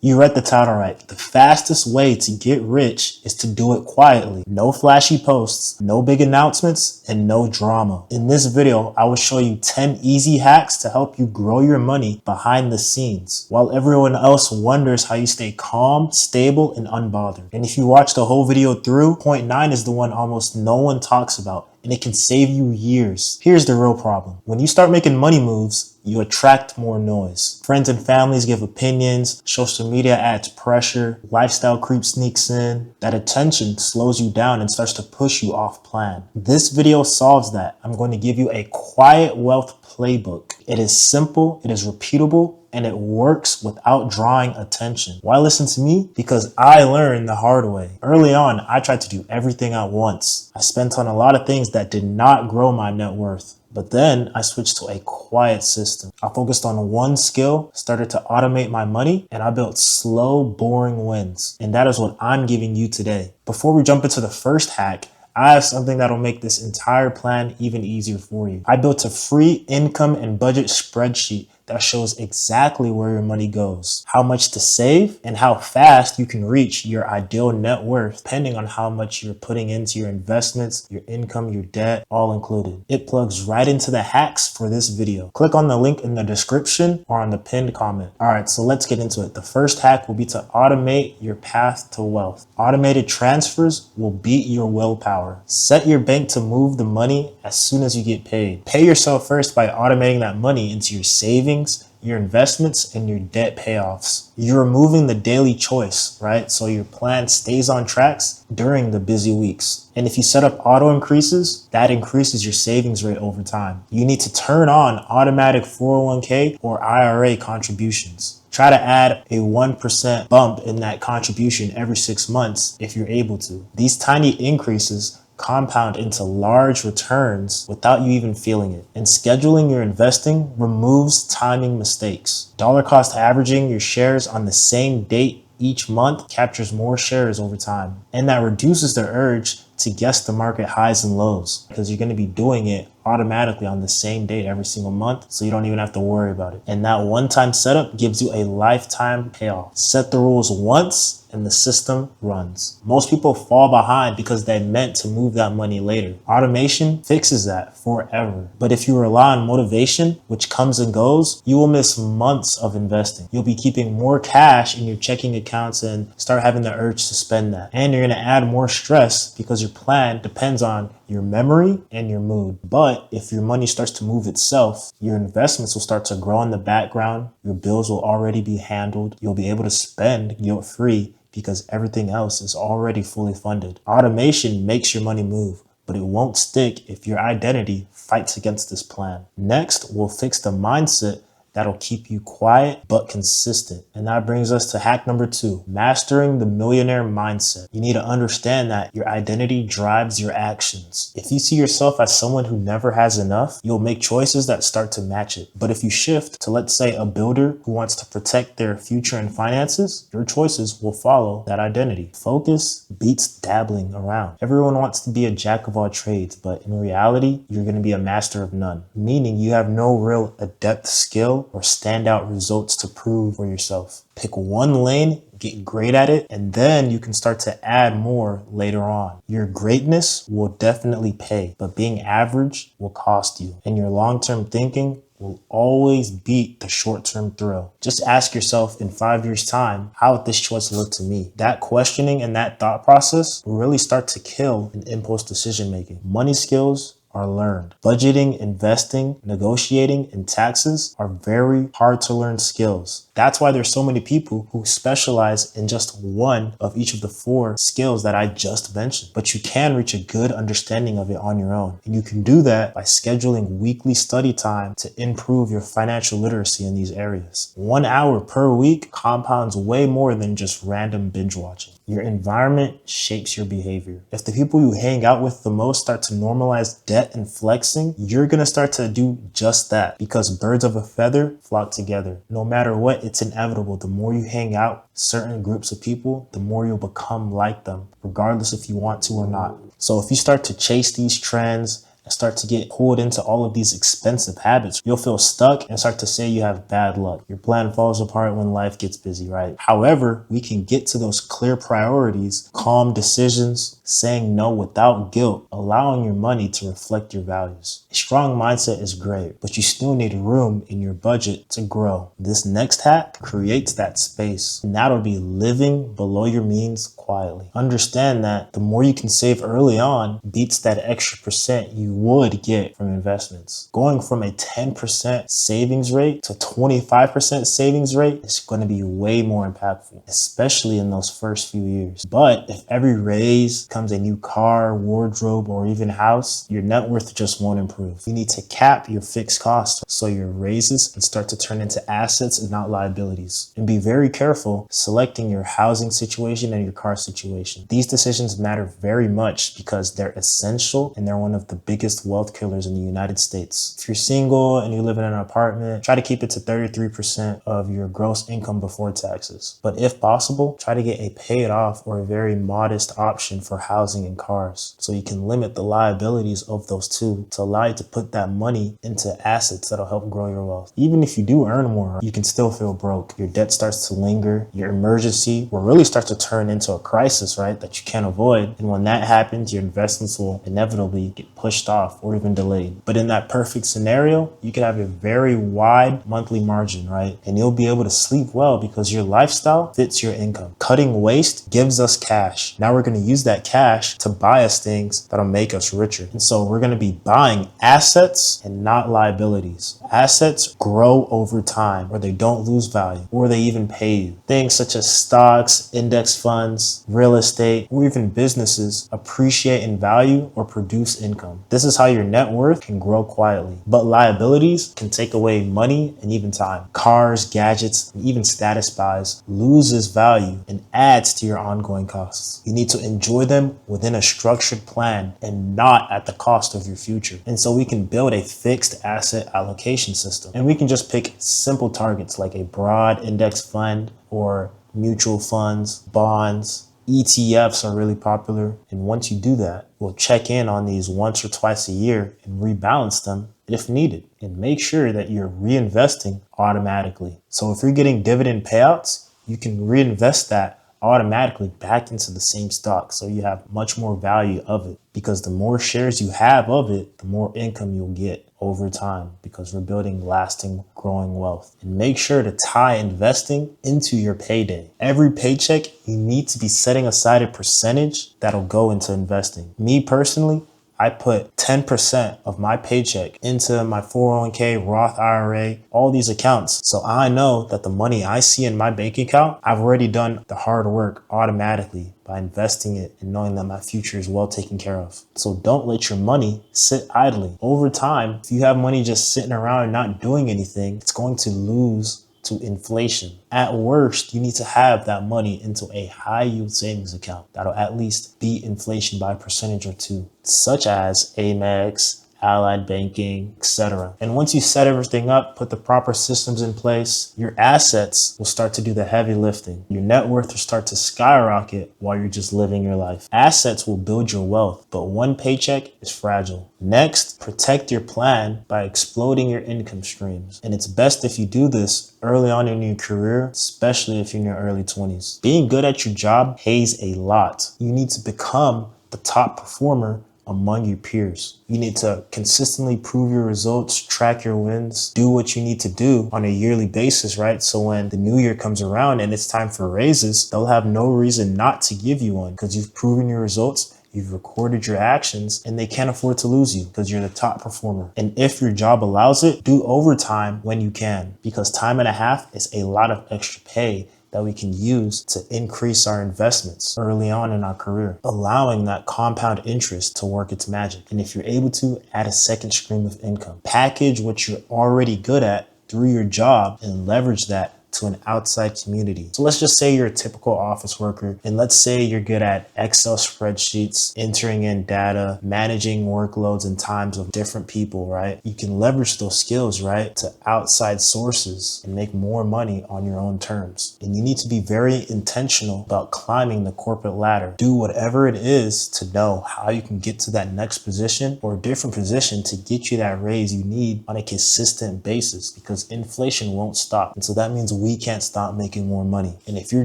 You read the title right. The fastest way to get rich is to do it quietly. No flashy posts, no big announcements, and no drama. In this video, I will show you 10 easy hacks to help you grow your money behind the scenes, while everyone else wonders how you stay calm, stable, and unbothered. And if you watch the whole video through, point 9 is the one almost no one talks about, and it can save you years. Here's the real problem. When you start making money moves, you attract more noise. Friends and families give opinions, social media adds pressure, lifestyle creep sneaks in. That attention slows you down and starts to push you off plan. This video solves that. I'm going to give you a quiet wealth playbook. It is simple, it is repeatable, and it works without drawing attention. Why listen to me? Because I learned the hard way. Early on, I tried to do everything at once. I spent on a lot of things that did not grow my net worth. But then I switched to a quiet system. I focused on one skill, started to automate my money, and I built slow, boring wins. And that is what I'm giving you today. Before we jump into the first hack, I have something that'll make this entire plan even easier for you. I built a free income and budget spreadsheet that shows exactly where your money goes, how much to save, and how fast you can reach your ideal net worth, depending on how much you're putting into your investments, your income, your debt, all included. It plugs right into the hacks for this video. Click on the link in the description or on the pinned comment. All right, so let's get into it. The first hack will be to automate your path to wealth. Automated transfers will beat your willpower. Set your bank to move the money as soon as you get paid. Pay yourself first by automating that money into your savings, your investments, and your debt payoffs. You're removing the daily choice, right? So your plan stays on tracks during the busy weeks. And if you set up auto increases, that increases your savings rate over time. You need to turn on automatic 401k or IRA contributions. Try to add a 1% bump in that contribution every 6 months if you're able to. These tiny increases compound into large returns without you even feeling it. And scheduling your investing removes timing mistakes. Dollar cost averaging your shares on the same date each month captures more shares over time. And that reduces the urge to guess the market highs and lows, because you're going to be doing it automatically on the same date every single month, so you don't even have to worry about it. And that one-time setup gives you a lifetime payoff. Set the rules once and the system runs. Most people fall behind because they meant to move that money later. Automation fixes that forever. But if you rely on motivation, which comes and goes, you will miss months of investing. You'll be keeping more cash in your checking accounts and start having the urge to spend that. And you're going to add more stress because your plan depends on your memory and your mood. But if your money starts to move itself, your investments will start to grow in the background. Your bills will already be handled. You'll be able to spend guilt-free because everything else is already fully funded. Automation makes your money move, but it won't stick if your identity fights against this plan. Next, we'll fix the mindset that'll keep you quiet but consistent. And that brings us to hack number 2, mastering the millionaire mindset. You need to understand that your identity drives your actions. If you see yourself as someone who never has enough, you'll make choices that start to match it. But if you shift to, let's say, a builder who wants to protect their future and finances, your choices will follow that identity. Focus beats dabbling around. Everyone wants to be a jack of all trades, but in reality, you're going to be a master of none, meaning you have no real adept skill or standout results to prove for yourself. Pick one lane, get great at it, and then you can start to add more later on. Your greatness will definitely pay, but being average will cost you. And your long-term thinking will always beat the short-term thrill. Just ask yourself in 5 years' time, how would this choice look to me? That questioning and that thought process will really start to kill an impulse decision-making. Money skills are learned. Budgeting, investing, negotiating, and taxes are very hard to learn skills. That's why there's so many people who specialize in just one of each of the 4 skills that I just mentioned. But you can reach a good understanding of it on your own. And you can do that by scheduling weekly study time to improve your financial literacy in these areas. 1 hour per week compounds way more than just random binge watching. Your environment shapes your behavior. If the people you hang out with the most start to normalize debt and flexing, you're going to start to do just that, because birds of a feather flock together. No matter what, it's inevitable. The more you hang out certain groups of people, the more you'll become like them, regardless if you want to or not. So if you start to chase these trends and start to get pulled into all of these expensive habits. You'll feel stuck and start to say you have bad luck. Your plan falls apart when life gets busy, right? However, we can get to those clear priorities, calm decisions, saying no without guilt, allowing your money to reflect your values. A strong mindset is great, but you still need room in your budget to grow. This next hack creates that space, and that'll be living below your means quietly. Understand that the more you can save early on beats that extra percent you would get from investments. Going from a 10% savings rate to 25% savings rate is going to be way more impactful, especially in those first few years. But if every raise comes a new car, wardrobe, or even house, your net worth just won't improve. You need to cap your fixed costs so your raises can start to turn into assets and not liabilities. And be very careful selecting your housing situation and your car situation. These decisions matter very much because they're essential and they're one of the biggest wealth killers in the United States. If you're single and you live in an apartment, try to keep it to 33% of your gross income before taxes. But if possible, try to get a paid off or a very modest option for housing and cars so you can limit the liabilities of those two to allow you to put that money into assets that'll help grow your wealth. Even if you do earn more, you can still feel broke. Your debt starts to linger. Your emergency will really start to turn into a crisis, right, that you can't avoid. And when that happens, your investments will inevitably get pushed off or even delayed. But in that perfect scenario, you could have a very wide monthly margin, right? And you'll be able to sleep well because your lifestyle fits your income. Cutting waste gives us cash. Now we're going to use that cash to buy us things that'll make us richer. And so we're going to be buying assets and not liabilities. Assets grow over time, or they don't lose value, or they even pay you. Things such as stocks, index funds, real estate, or even businesses appreciate in value or produce income. This is how your net worth can grow quietly. But liabilities can take away money and even time. Cars, gadgets, and even status buys loses value and adds to your ongoing costs. You need to enjoy them within a structured plan and not at the cost of your future. And so we can build a fixed asset allocation system. And we can just pick simple targets like a broad index fund or mutual funds, bonds. ETFs are really popular. And once you do that, we'll check in on these once or twice a year and rebalance them if needed. And make sure that you're reinvesting automatically. So if you're getting dividend payouts, you can reinvest that automatically back into the same stock, so you have much more value of it, because the more shares you have of it, the more income you'll get over time, because we're building lasting growing wealth. And make sure to tie investing into your payday. Every paycheck, you need to be setting aside a percentage that'll go into investing. Me personally, I put 10% of my paycheck into my 401k, Roth IRA, all these accounts. So I know that the money I see in my bank account, I've already done the hard work automatically by investing it and knowing that my future is well taken care of. So don't let your money sit idly. Over time, if you have money just sitting around and not doing anything, it's going to lose to inflation. At worst, you need to have that money into a high yield savings account that'll at least beat inflation by a percentage or two, such as Amex, Allied Banking, etc. And once you set everything up, put the proper systems in place, your assets will start to do the heavy lifting. Your net worth will start to skyrocket while you're just living your life. Assets will build your wealth, but one paycheck is fragile. Next, protect your plan by exploding your income streams. And it's best if you do this early on in your career, especially if you're in your early 20s. Being good at your job pays a lot. You need to become the top performer among your peers. You need to consistently prove your results, track your wins, do what you need to do on a yearly basis, right? So when the new year comes around and it's time for raises, they'll have no reason not to give you one because you've proven your results, you've recorded your actions, and they can't afford to lose you because you're the top performer. And if your job allows it, do overtime when you can, because time and a half is a lot of extra pay that we can use to increase our investments early on in our career, allowing that compound interest to work its magic. And if you're able to, add a second stream of income. Package what you're already good at through your job and leverage that to an outside community. So let's just say you're a typical office worker, and let's say you're good at Excel spreadsheets, entering in data, managing workloads and times of different people, right? You can leverage those skills, right, to outside sources and make more money on your own terms. And you need to be very intentional about climbing the corporate ladder. Do whatever it is to know how you can get to that next position or a different position to get you that raise you need on a consistent basis, because inflation won't stop. And so that means we can't stop making more money. And if your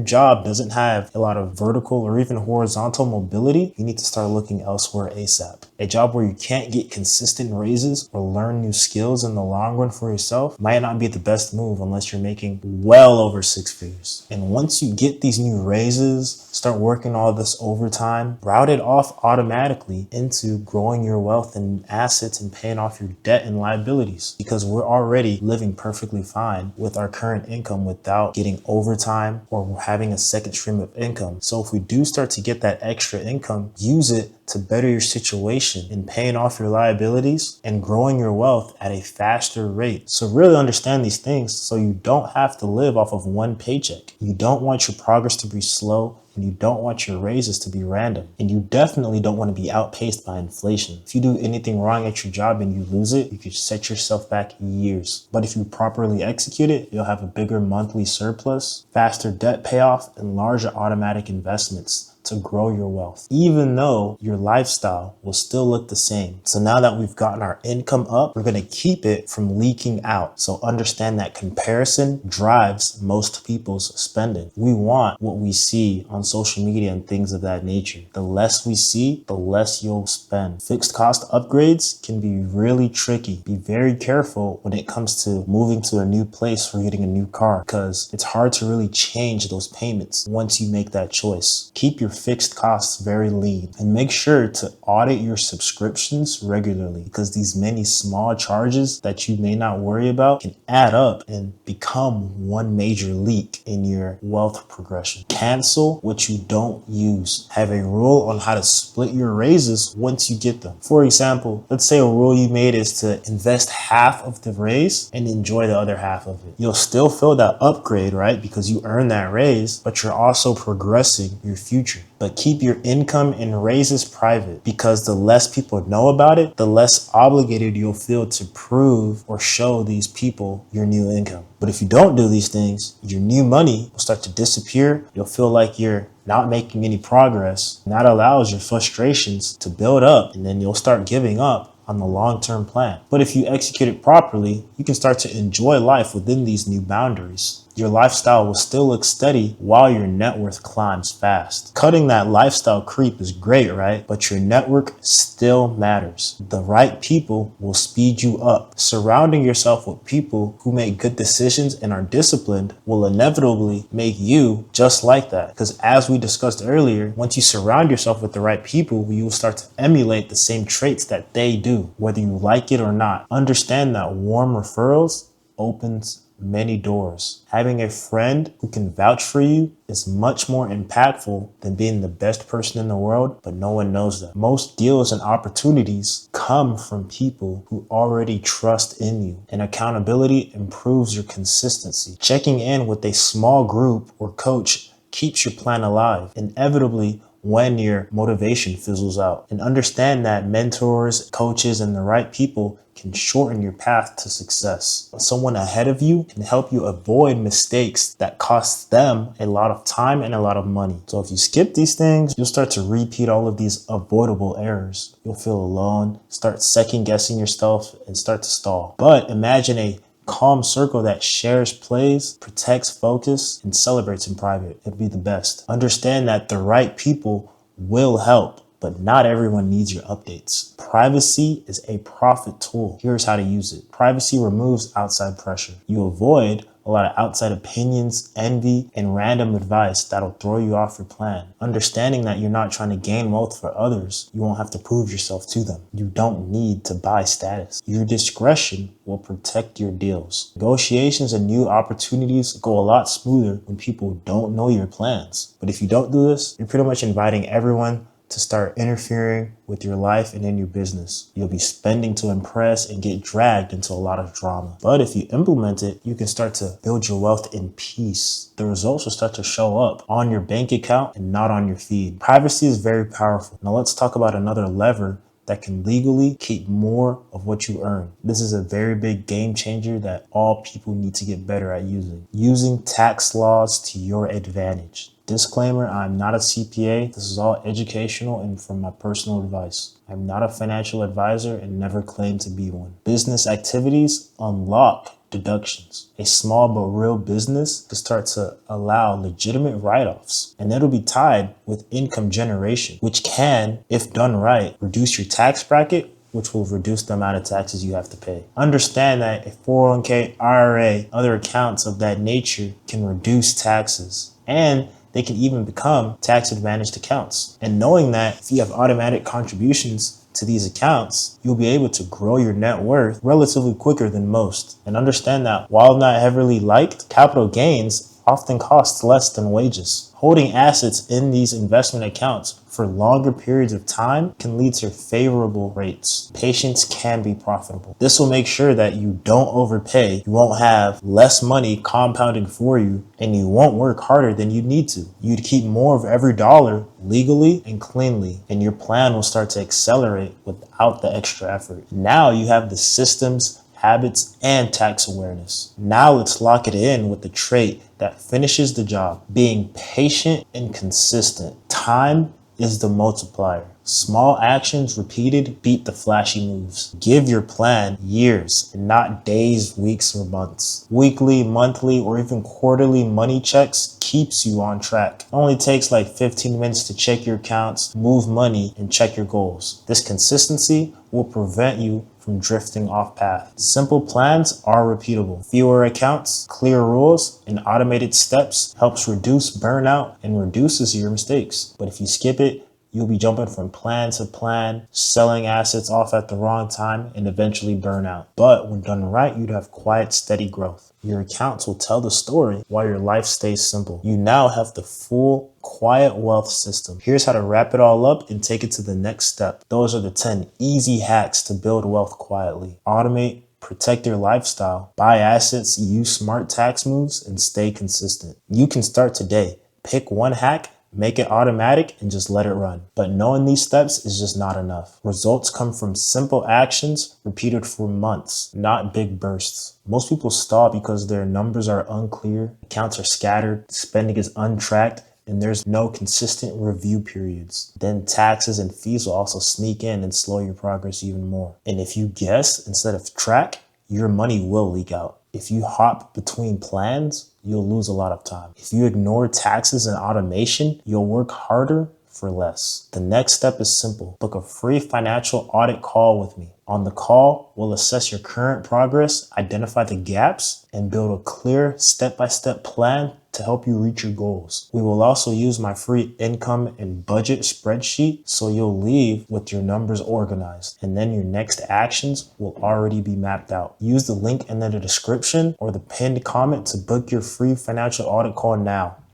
job doesn't have a lot of vertical or even horizontal mobility, you need to start looking elsewhere ASAP. A job where you can't get consistent raises or learn new skills in the long run for yourself might not be the best move unless you're making well over 6 figures. And once you get these new raises, start working all this overtime, route it off automatically into growing your wealth and assets and paying off your debt and liabilities, because we're already living perfectly fine with our current income without getting overtime or having a second stream of income. So if we do start to get that extra income, use it to better your situation in paying off your liabilities and growing your wealth at a faster rate. So really understand these things so you don't have to live off of one paycheck. You don't want your progress to be slow, and you don't want your raises to be random. And you definitely don't want to be outpaced by inflation. If you do anything wrong at your job and you lose it, you could set yourself back years. But if you properly execute it, you'll have a bigger monthly surplus, faster debt payoff, and larger automatic investments to grow your wealth, even though your lifestyle will still look the same. So now that we've gotten our income up, we're going to keep it from leaking out. So understand that comparison drives most people's spending. We want what we see on social media and things of that nature. The less we see, the less you'll spend. Fixed cost upgrades can be really tricky. Be very careful when it comes to moving to a new place or getting a new car, because it's hard to really change those payments once you make that choice. Keep your fixed costs very lean, and make sure to audit your subscriptions regularly, because these many small charges that you may not worry about can add up and become one major leak in your wealth progression. Cancel what you don't use. Have a rule on how to split your raises once you get them. For example, let's say a rule you made is to invest half of the raise and enjoy the other half of it. You'll still feel that upgrade, right? Because you earned that raise, but you're also progressing your future. But keep your income and raises private, because the less people know about it, the less obligated you'll feel to prove or show these people your new income. But if you don't do these things, your new money will start to disappear. You'll feel like you're not making any progress, and that allows your frustrations to build up, and then you'll start giving up on the long-term plan. But if you execute it properly, you can start to enjoy life within these new boundaries. Your lifestyle will still look steady while your net worth climbs fast. Cutting that lifestyle creep is great, right? But your network still matters. The right people will speed you up. Surrounding yourself with people who make good decisions and are disciplined will inevitably make you just like that. Because as we discussed earlier, once you surround yourself with the right people, you will start to emulate the same traits that they do, whether you like it or not. Understand that warm referrals opens many doors. Having a friend who can vouch for you is much more impactful than being the best person in the world, but no one knows that. Most deals and opportunities come from people who already trust in you, and accountability improves your consistency. Checking in with a small group or coach keeps your plan alive, inevitably when your motivation fizzles out. And understand that mentors, coaches, and the right people can shorten your path to success. Someone ahead of you can help you avoid mistakes that cost them a lot of time and a lot of money. So if you skip these things, you'll start to repeat all of these avoidable errors. You'll feel alone, start second guessing yourself, and start to stall. But imagine a calm circle that shares plays, protects focus, and celebrates in private. It'd be the best. Understand that the right people will help, but not everyone needs your updates. Privacy is a profit tool. Here's how to use it. Privacy removes outside pressure. You avoid a lot of outside opinions, envy, and random advice that'll throw you off your plan. Understanding that you're not trying to gain wealth for others, you won't have to prove yourself to them. You don't need to buy status. Your discretion will protect your deals. Negotiations and new opportunities go a lot smoother when people don't know your plans. But if you don't do this, you're pretty much inviting everyone to start interfering with your life and in your business. You'll be spending to impress and get dragged into a lot of drama. But if you implement it, you can start to build your wealth in peace. The results will start to show up on your bank account and not on your feed. Privacy is very powerful. Now let's talk about another lever that can legally keep more of what you earn. This is a very big game changer that all people need to get better at using. Using tax laws to your advantage. Disclaimer, I'm not a CPA. This is all educational and from my personal advice. I'm not a financial advisor and never claim to be one. Business activities unlock deductions. A small but real business can start to allow legitimate write-offs, and it'll be tied with income generation, which can, if done right, reduce your tax bracket, which will reduce the amount of taxes you have to pay. Understand that a 401k, IRA, other accounts of that nature can reduce taxes, and they can even become tax advantaged accounts. And knowing that if you have automatic contributions to these accounts, you'll be able to grow your net worth relatively quicker than most. And understand that while not heavily liked, capital gains often cost less than wages. Holding assets in these investment accounts for longer periods of time can lead to favorable rates. Patience can be profitable. This will make sure that you don't overpay, you won't have less money compounding for you, and you won't work harder than you need to. You'd keep more of every dollar legally and cleanly, and your plan will start to accelerate without the extra effort. Now you have the systems, habits, and tax awareness. Now let's lock it in with the trait that finishes the job: being patient and consistent. Time is the multiplier. Small actions repeated beat the flashy moves. Give your plan years and not days, weeks, or months. Weekly, monthly, or even quarterly money checks keeps you on track. It only takes like 15 minutes to check your accounts, move money, and check your goals. This consistency will prevent you from drifting off path. Simple plans are repeatable. Fewer accounts, clear rules, and automated steps helps reduce burnout and reduces your mistakes. But if you skip it, you'll be jumping from plan to plan, selling assets off at the wrong time, and eventually burn out. But when done right, you'd have quiet, steady growth. Your accounts will tell the story while your life stays simple. You now have the full, quiet wealth system. Here's how to wrap it all up and take it to the next step. Those are the 10 easy hacks to build wealth quietly. Automate, protect your lifestyle, buy assets, use smart tax moves, and stay consistent. You can start today. Pick one hack, make it automatic, and just let it run. But knowing these steps is just not enough. Results come from simple actions repeated for months, not big bursts. Most people stall because their numbers are unclear, accounts are scattered, spending is untracked, and there's no consistent review periods. Then taxes and fees will also sneak in and slow your progress even more. And if you guess instead of track, your money will leak out. If you hop between plans, you'll lose a lot of time. If you ignore taxes and automation, you'll work harder for less. The next step is simple. Book a free financial audit call with me. On the call, we'll assess your current progress, identify the gaps, and build a clear step-by-step plan to help you reach your goals. We will also use my free income and budget spreadsheet so you'll leave with your numbers organized, and then your next actions will already be mapped out. Use the link in the description or the pinned comment to book your free financial audit call now.